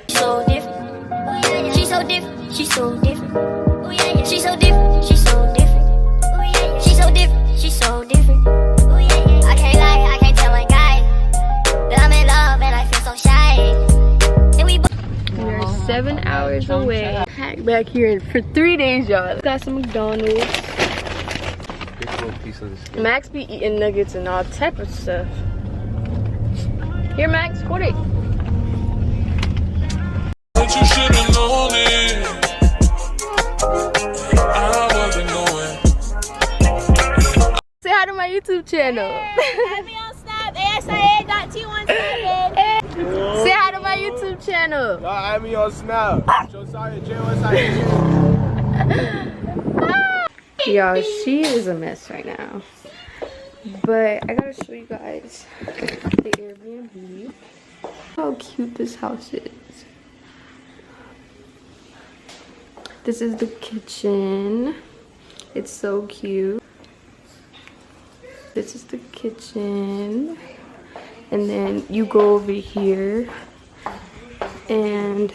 So different. She's so different. She's so different. She's so different. She's so different. She's so different. She's so different. I can't lie, I can't tell a guy that I'm in love and I feel so shy. And we are 7 hours away. Packed back here for 3 days, y'all. Got some McDonald's. Max be eating nuggets and all type of stuff. Here, Max, what it? But you should have known it. I wasn't knowing. Say hi to my YouTube channel. Add me on Snap, ASIA.217. Say hi to my YouTube channel. Y'all add me on Snap. Josiah J. Y'all, she is a mess right now. But I gotta show you guys the Airbnb. How cute this house is. This is the kitchen. It's so cute. This is the kitchen. And then you go over here. And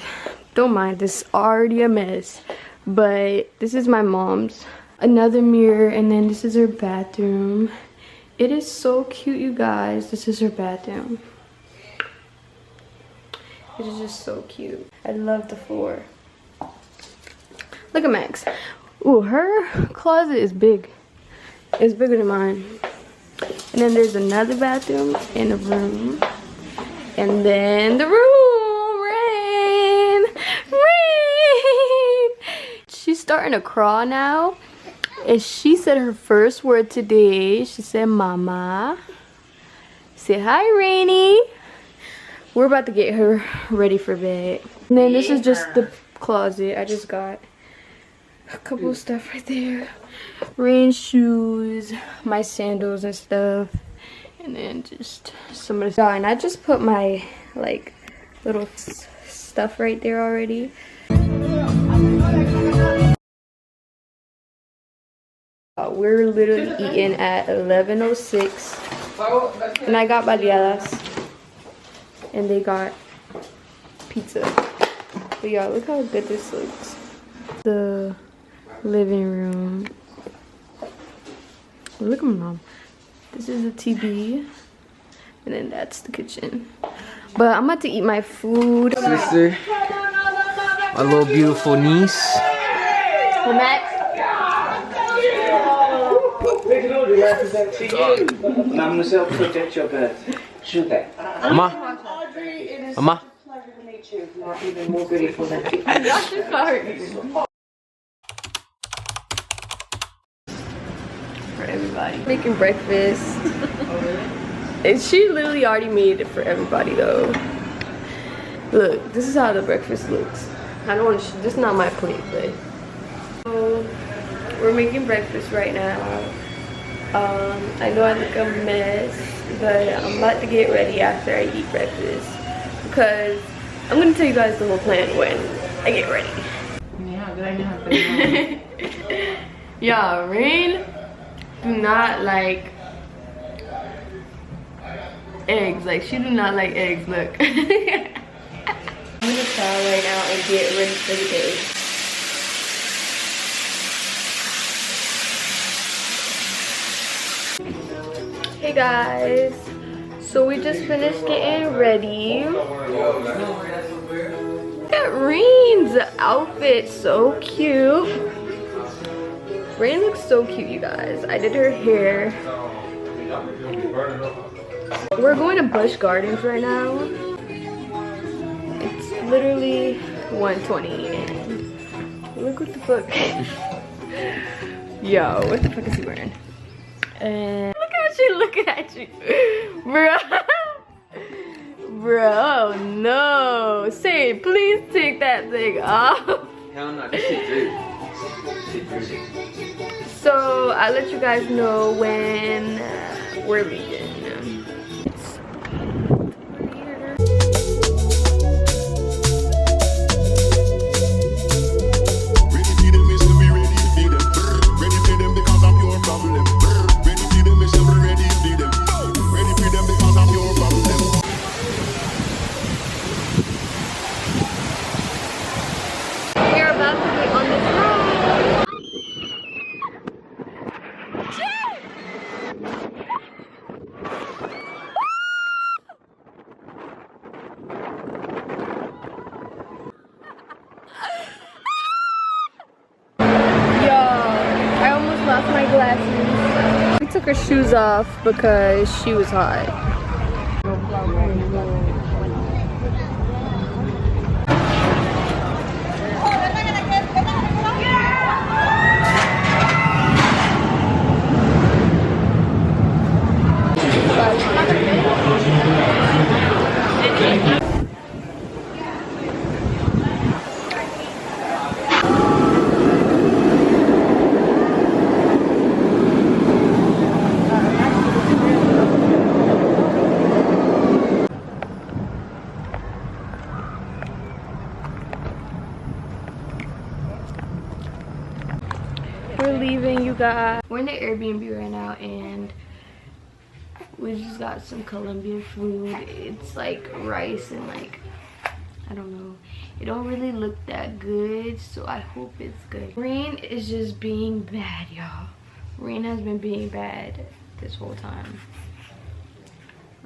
don't mind, this is already a mess. But this is my mom's. Another mirror, and then this is her bathroom. It is so cute, you guys. This is her bathroom. It is just so cute. I love the floor. Look at Max. Ooh, her closet is big. It's bigger than mine. And then there's another bathroom and a room. And then the room. Rain. Rain. She's starting to crawl now. And she said her first word today. She said, Mama. Say hi, Rainy. We're about to get her ready for bed. And then this is just the closet. I just got a couple of stuff right there. Rain shoes, my sandals and stuff. And then just some of the stuff. And I just put my like little stuff right there already. We're literally eating at 11:06, and I got baleadas, and they got pizza. But y'all, look how good this looks. The living room. Look at my mom. This is the TV, and then that's the kitchen. But I'm about to eat my food. Sister, my little beautiful niece. And Max. I'm gonna say protect your bed. Shoot that. Mama. Mama. Not even more beautiful than people. For everybody. Making breakfast. And she literally already made it for everybody though. Look, this is how the breakfast looks. I don't want to, this is not my plate, but. So, we're making breakfast right now. I know I look a mess, but I'm about to get ready after I eat breakfast. Because I'm going to tell you guys the whole plan when I get ready. Y'all, Rain do not like eggs. Like, she do not like eggs. Look. I'm going to shower right now and get ready for the day. Hey guys, so we just finished getting ready. Look at Rain's outfit, so cute. Rain looks so cute, you guys. I did her hair. We're going to Busch Gardens right now. It's literally 1:20 and look what the fuck. Yo, what the fuck is he wearing? And look how she looking at you, bro. Bro, no. Say, please take that thing off. Hell no, this shit dirty. So I'll let you guys know when we're leaving. took her shoes off because she was hot. We're leaving, you guys. We're in the Airbnb right now and we just got some Colombian food. It's like rice and like, I don't know. It don't really look that good, so I hope it's good. Rain is just being bad, y'all. Rain has been being bad this whole time.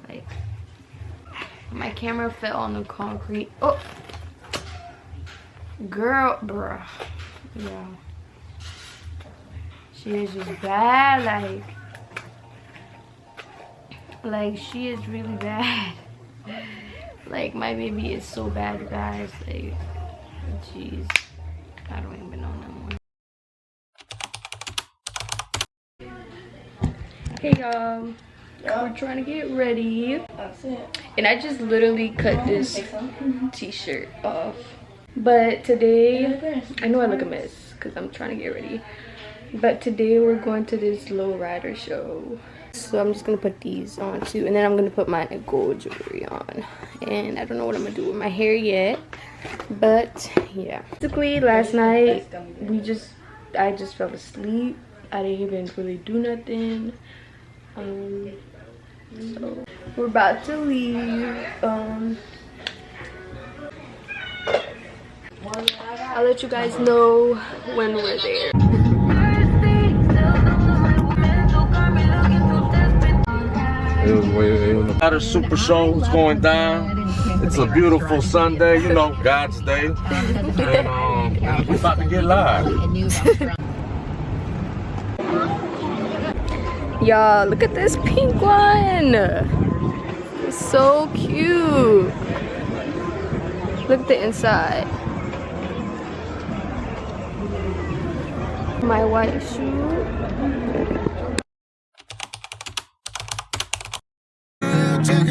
Like, my camera fell on the concrete. Oh! Girl, bruh. Yeah. She is just bad, like she is really bad. Like, my baby is so bad, guys. Like, jeez, I don't even know no more. Hey y'all, we're trying to get ready. That's it. And I just literally cut this t-shirt off. But today, I know I look a mess because I'm trying to get ready. But today we're going to this lowrider show. So I'm just gonna put these on too, and then I'm gonna put my gold jewelry on. And I don't know what I'm gonna do with my hair yet, but yeah. Basically, last night I just fell asleep. I didn't even really do nothing. So we're about to leave. I'll let you guys know when we're there. A lot of super shows going down. It's a beautiful Sunday, you know, God's day. And we're about to get live. Y'all, look at this pink one. It's so cute. Look at the inside. My white shoe.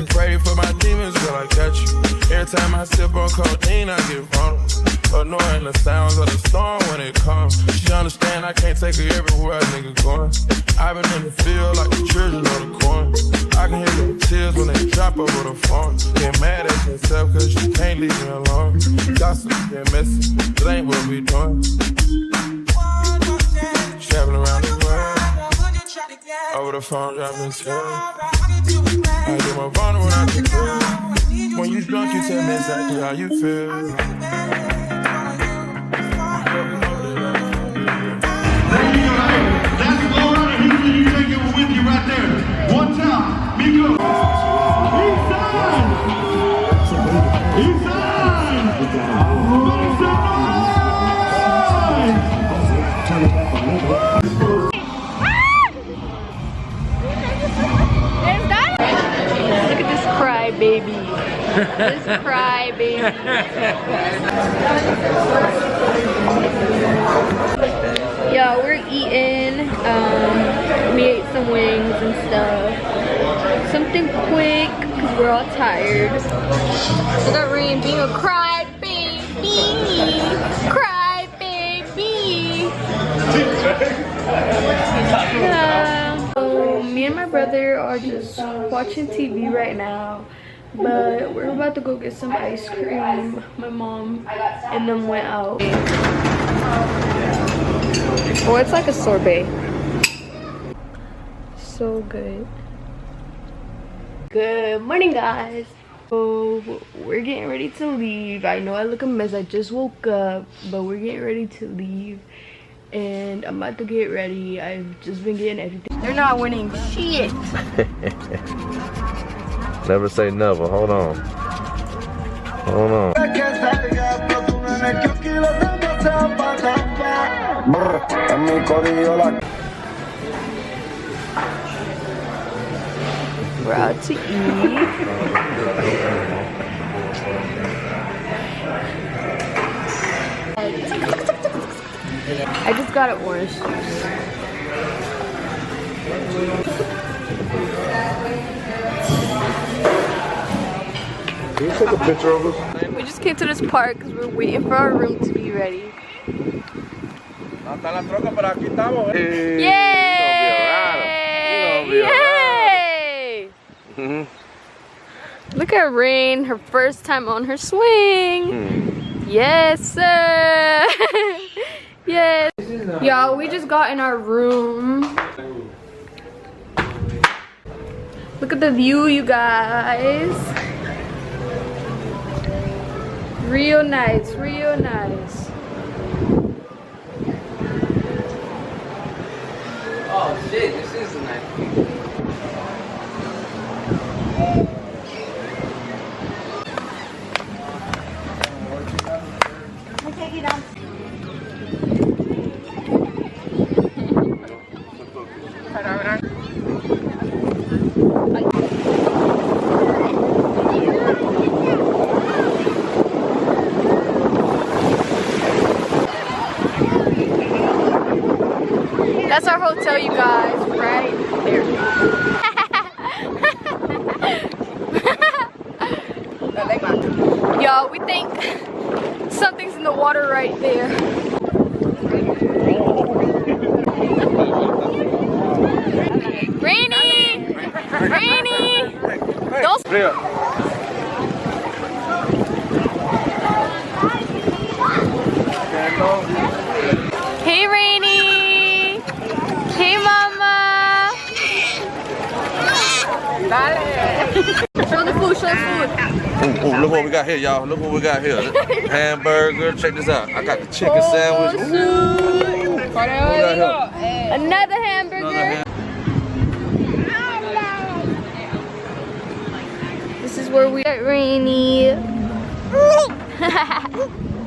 Pray for my demons, girl, I catch you. Every time I sip on codeine, I get vulnerable. Annoying the sounds of the storm when it comes. She understand I can't take her everywhere a nigga going. I've been in the field like the children of the corn. I can hear the tears when they drop over the phone. Get mad at yourself cause you can't leave me alone. Gossip been messy, it ain't what we doing. Traveling around the world. Over the phone, dropping tears. I get my vulnerable when I can feel. When you drunk, you tell me exactly how you feel. That's the low rider. Houston, you take it with you right there. One time, Miko. He's Look at this cry baby. This cry baby. Yeah, we're eating. We ate some wings and stuff. Something quick because we're all tired. Look at Rain being a cry baby. Cry baby. Yeah. So me and my brother are just watching TV right now. But we're about to go get some ice cream. My mom and them went out. Oh, it's like a sorbet. So good. Good morning, guys. So we're getting ready to leave. I know I look a mess. I just woke up, but we're getting ready to leave. And I'm about to get ready. I've just been getting everything. They're not winning shit. Never say never. Hold on. Hold on. We're out to eat. I just got an orange juice. Can you take a picture of us? We just came to this park because we're waiting for our room to be ready. Yay! Yay! Look at Rain, her first time on her swing. Yes, sir. Yes. Y'all, we just got in our room. Look at the view, you guys. Real nice, real nice. Oh shit, this is a nice view. That's our hotel, you guys, right there. Y'all, we think something's in the water right there. Rainy! Rainy! Don't. Hey, Rainy! Hey, Mama! Show the food, show the food. Ooh, look what we got here, y'all. Look what we got here. Hamburger. Check this out. I got the chicken sandwich. Ooh. Another hamburger. This is where we get Rainy.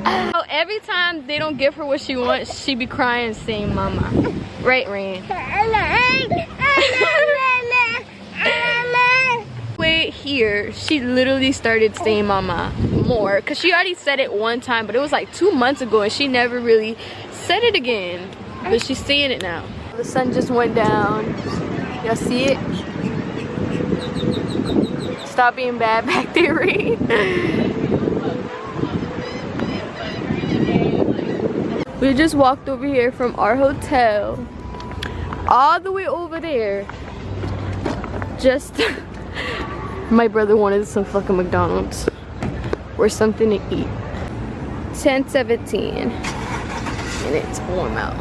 So every time they don't give her what she wants, she be crying and saying mama. Right, Rain? Wait, here, she literally started saying mama more because she already said it one time, but it was like 2 months ago and she never really said it again, but she's saying it now. The sun just went down. Y'all see it? Stop being bad back there, Rain. We just walked over here from our hotel all the way over there. Just my brother wanted some fucking McDonald's or something to eat. 10:17 and it's warm out.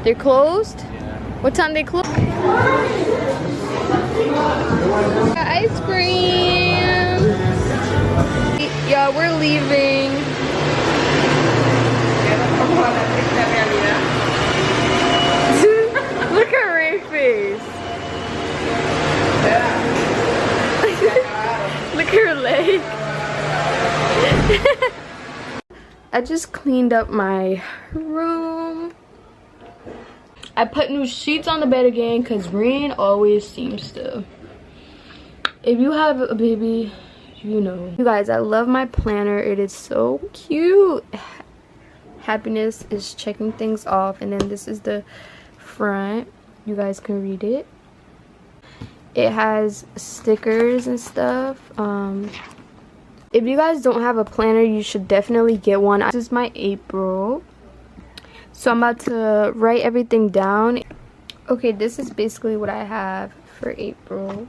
They're closed? What time they close? Ice cream. Yeah, we're leaving. Look at Ray's face. Look at her leg. I just cleaned up my room. I put new sheets on the bed again because Rain always seems to. If you have a baby, you know. You guys, I love my planner. It is so cute. Happiness is checking things off, and then this is the front. You guys can read it. It has stickers and stuff. If you guys don't have a planner, you should definitely get one. This is my April, so I'm about to write everything down. Okay, this is basically what I have for April.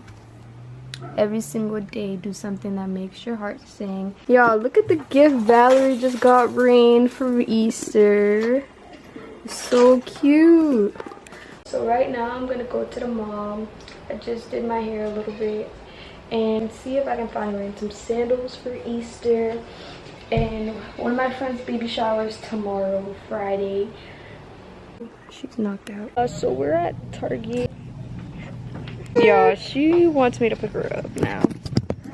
Every single day, do something that makes your heart sing. Y'all, look at the gift Valerie just got Rain for Easter. It's so cute. So right now I'm gonna go to the mall. I just did my hair a little bit and see if I can find Rain some sandals for Easter. And one of my friends' baby showers tomorrow, Friday. She's knocked out. So we're at Target. Yeah, she wants me to pick her up now.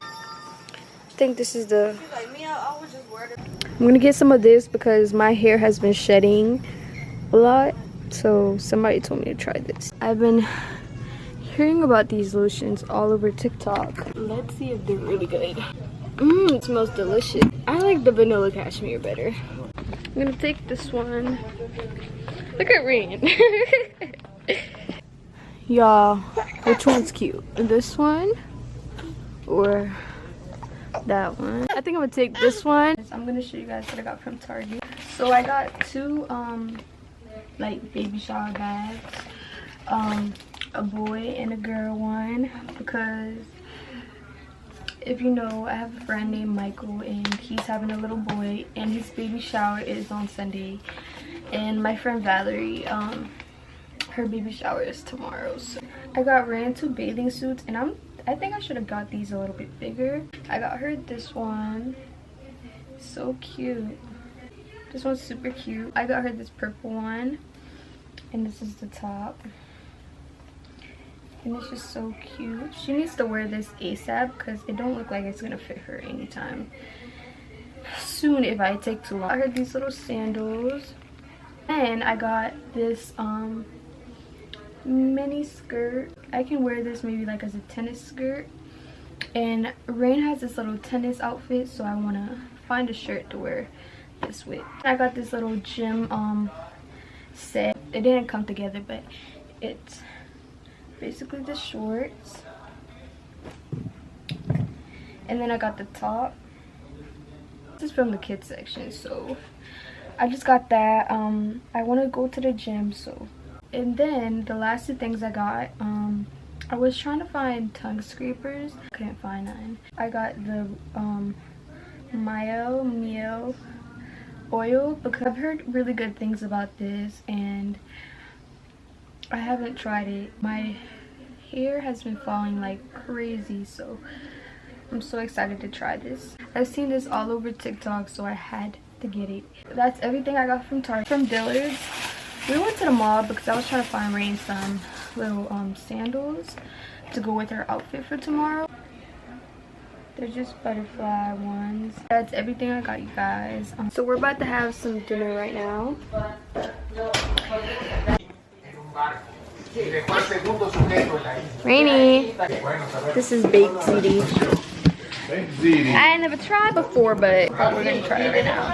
I think this is the... I'm gonna get some of this because my hair has been shedding a lot. So somebody told me to try this. I've been hearing about these lotions all over TikTok. Let's see if they're really good. Mmm, it smells delicious. I like the vanilla cashmere better. I'm gonna take this one. Look at Rain. Y'all, which one's cute? This one or that one? I think I'm gonna take this one. I'm gonna show you guys what I got from Target. So I got two like baby shower bags, a boy and a girl one, because if you know, I have a friend named Michael and he's having a little boy and his baby shower is on Sunday, and my friend Valerie, her baby shower is tomorrow. So I got Ran two bathing suits, and I think I should have got these a little bit bigger. I got her this one, so cute. This one's super cute. I got her this purple one, and this is the top, and it's just so cute. She needs to wear this ASAP because it don't look like it's gonna fit her anytime soon if I take too long. I got her these little sandals, and I got this mini skirt. I can wear this maybe like as a tennis skirt, and Rain has this little tennis outfit, so I want to find a shirt to wear this with. I got this little gym set. It didn't come together, but it's basically the shorts, and then I got the top. This is from the kids section, so I just got that. I want to go to the gym, so. And then the last two things I got, I was trying to find tongue scrapers, couldn't find none. I got the Mio oil because I've heard really good things about this and I haven't tried it. My hair has been falling like crazy, so I'm so excited to try this. I've seen this all over TikTok, so I had to get it. That's everything I got from Target. From Dillard's, we went to the mall because I was trying to find Rain some little sandals to go with her outfit for tomorrow. They're just butterfly ones. That's everything I got, you guys. So we're about to have some dinner right now. Rainy. This is baked ziti. I never tried before, but we're gonna try it right now.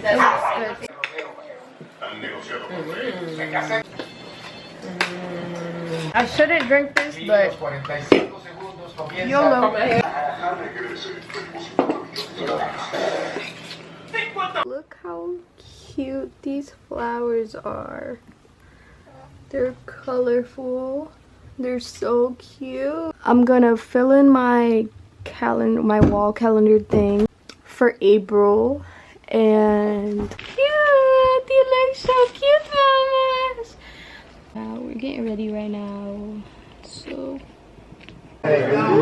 It looks good. I shouldn't drink this, but YOLO. Look how cute these flowers are. They're colorful. They're so cute. I'm gonna fill in my calendar, my wall calendar thing for April. And cute, you look so cute, mamas. We're getting ready right now. So hey y'all,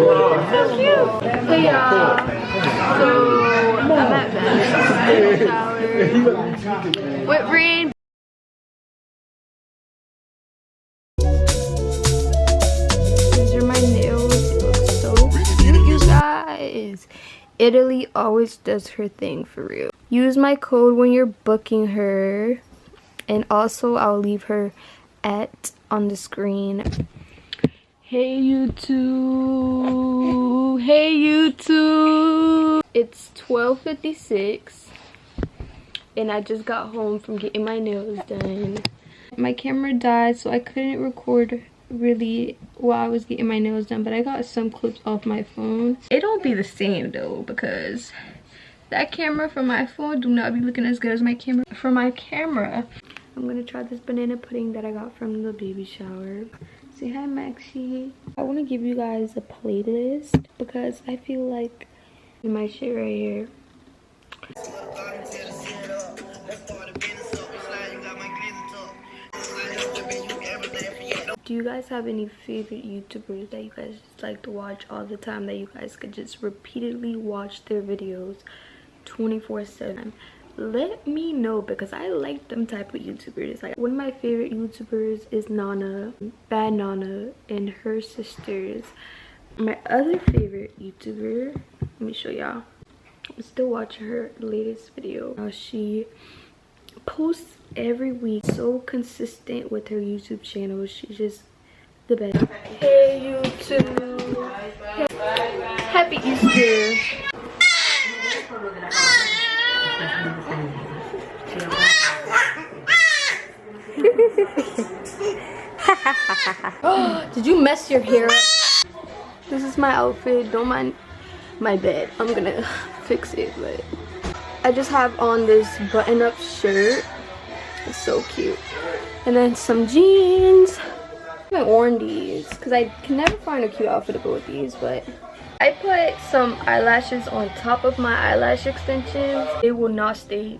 so I'm at the shower with Rain. These are my nails. They look so cute, you guys. Italy always does her thing for real. Use my code when you're booking her, and also I'll leave her at on the screen. Hey YouTube, hey YouTube. It's 12:56 and I just got home from getting my nails done. My camera died, so I couldn't record really while I was getting my nails done, but I got some clips off my phone. It don't be the same though, because that camera from my phone do not be looking as good as my camera from my camera. I'm gonna try this banana pudding that I got from the baby shower. Say hi, Maxie. I want to give you guys a playlist because I feel like my shit right here. Do you guys have any favorite YouTubers that you guys just like to watch all the time, that you guys could just repeatedly watch their videos 24/7? Let me know, because I like them type of YouTubers. Like, one of my favorite YouTubers is Nana, Bad Nana, and her sisters. My other favorite YouTuber, let me show y'all. I'm still watching her latest video. She posts every week, so consistent with her YouTube channel. She just the bed. Hey YouTube. Happy Easter. Did you mess your hair up? This is my outfit. Don't mind my bed. I'm gonna fix it, but I just have on this button-up shirt. It's so cute. And then some jeans. I haven't worn these because I can never find a cute outfit to go with these, but I put some eyelashes on top of my eyelash extensions. They will not stay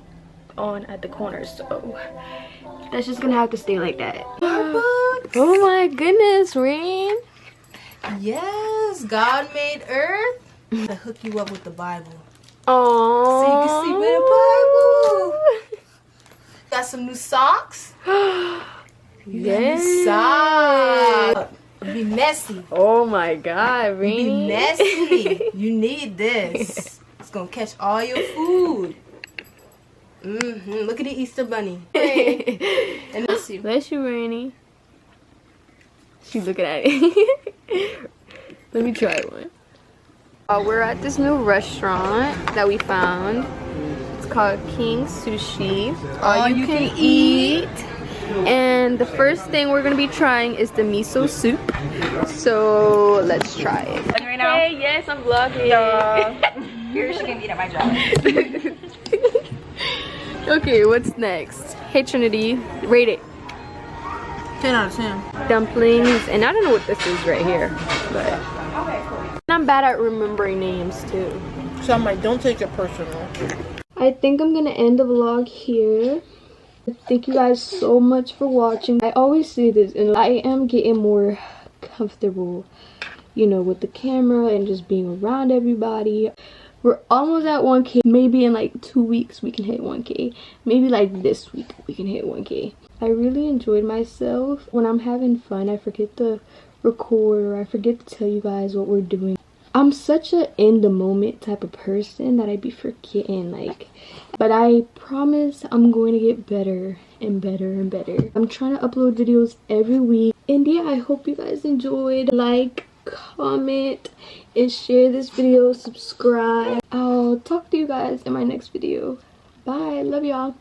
on at the corners, so that's just gonna have to stay like that. Oh my goodness, Rain. Yes, God made earth. I hook you up with the Bible. Oh, So you can sleep in the Bible. Got some new socks. Yes. Socks. Be messy. Oh my God, Rainy. Be messy. You need this. It's gonna catch all your food. Look at the Easter bunny. And let's see. Bless you, Rainy. She's looking at it. Let me try one. We're at this new restaurant that we found. It's called King Sushi. All you can eat. And the first thing we're gonna be trying is the miso soup. So let's try it. Right now? Hey, yes, I'm vlogging. You're just gonna eat at my job. Okay, what's next? Hey Trinity, rate it. 10 out of 10. Dumplings, and I don't know what this is right here, but I'm bad at remembering names too. So I'm like, don't take it personal. I think I'm gonna end the vlog here. Thank you guys so much for watching. I always say this, and I am getting more comfortable, you know, with the camera and just being around everybody. We're almost at 1K. Maybe in like 2 weeks we can hit 1K. Maybe like this week we can hit 1K. I really enjoyed myself. When I'm having fun, I forget to record, or I forget to tell you guys what we're doing. I'm such a in the moment type of person that I be forgetting, like, but I promise I'm going to get better and better and better. I'm trying to upload videos every week. And yeah, I hope you guys enjoyed. Like, comment, and share this video. Subscribe. I'll talk to you guys in my next video. Bye. Love y'all.